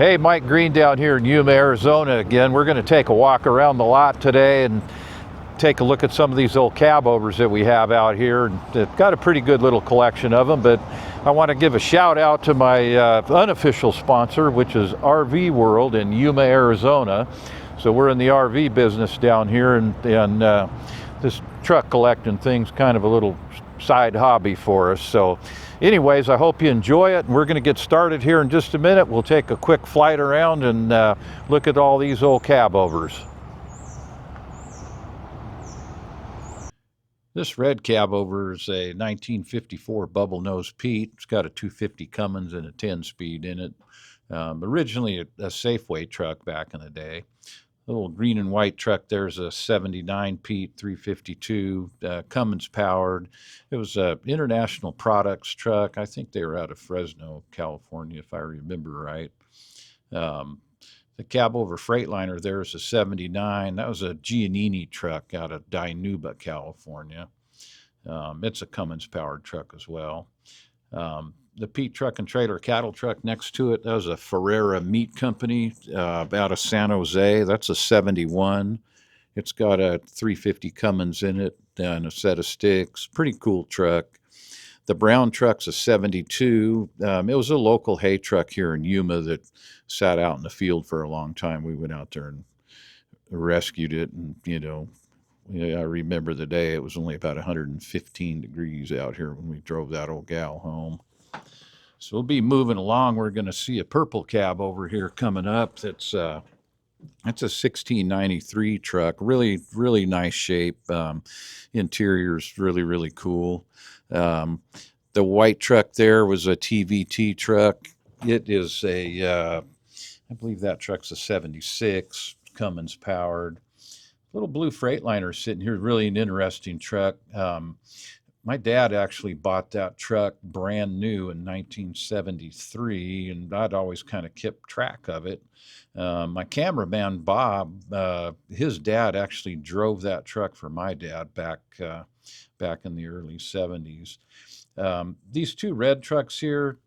Hey, Mike Green down here in Yuma, Arizona again. We're going to take a walk around the lot today and take a look at some of these old Cabovers that we have out here. They've got a pretty good little collection of them, but I want to give a shout out to my unofficial sponsor, which is RV World in Yuma, Arizona. So we're in the RV business down here, and this truck collecting thing's kind of a little side hobby for us. So anyways, I hope you enjoy it, and we're going to get started here in just a minute. We'll take a quick flight around and look at all these old Cabovers. This red Cabover is a 1954 Bubble Nose Pete. It's got a 250 Cummins and a 10-speed in it. Originally a Safeway truck back in the day. The little green and white truck there's a 79 Pete 352 Cummins powered. It was a International Products truck. I think they were out of Fresno, California, if I remember right. The Cabover Freightliner there is a 79. That was a Giannini truck out of Dinuba, California. It's a Cummins powered truck as well. The Pete Truck and Trailer cattle truck next to it, that was a Ferrera Meat Company out of San Jose. That's a 71. It's got a 350 Cummins in it and a set of sticks. Pretty cool truck. The brown truck's a 72. It was a local hay truck here in Yuma that sat out in the field for a long time. We went out there and rescued it, and I remember the day. It was only about 115 degrees out here when we drove that old gal home. So we'll be moving along. We're going to see a purple cab over here coming up. That's a 1693 truck. Really, really nice shape. Interior's really, really cool. The white truck there was a TVT truck. It is I believe that truck's a 76, Cummins powered. Little blue Freightliner sitting here, really an interesting truck. My dad actually bought that truck brand new in 1973, and I'd always kind of kept track of it. My cameraman, Bob, his dad actually drove that truck for my dad back in the early 70s. These two red trucks here,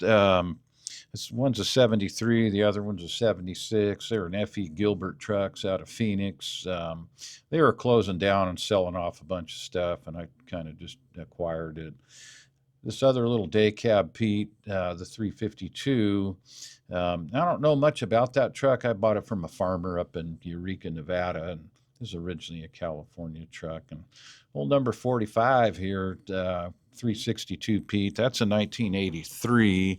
this one's a 73, the other one's a 76. They're an F.E. Gilbert trucks out of Phoenix. They were closing down and selling off a bunch of stuff, and I kind of just acquired it. This other little day cab Pete, the 352, I don't know much about that truck. I bought it from a farmer up in Eureka, Nevada, and this is originally a California truck. And old number 45 here, 362 Pete, that's a 1983.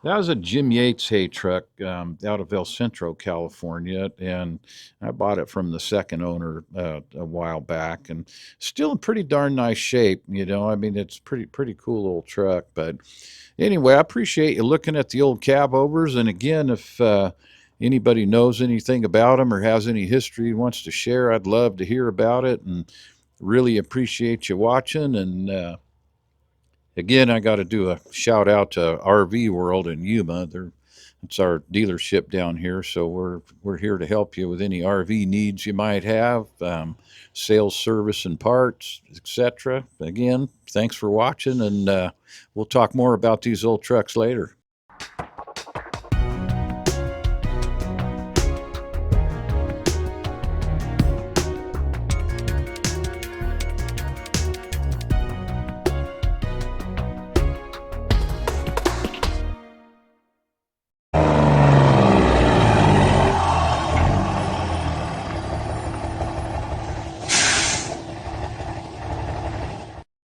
That was a Jim Yates hay truck out of El Centro, California, and I bought it from the second owner a while back, and still in pretty darn nice shape. I mean, it's pretty cool old truck. But anyway, I appreciate you looking at the old Cabovers, and again, if anybody knows anything about them or has any history wants to share, I'd love to hear about it, and really appreciate you watching. And again, I got to do a shout out to RV World in Yuma. It's our dealership down here, so we're here to help you with any RV needs you might have, sales, service, and parts, etc. Again, thanks for watching, and we'll talk more about these old trucks later.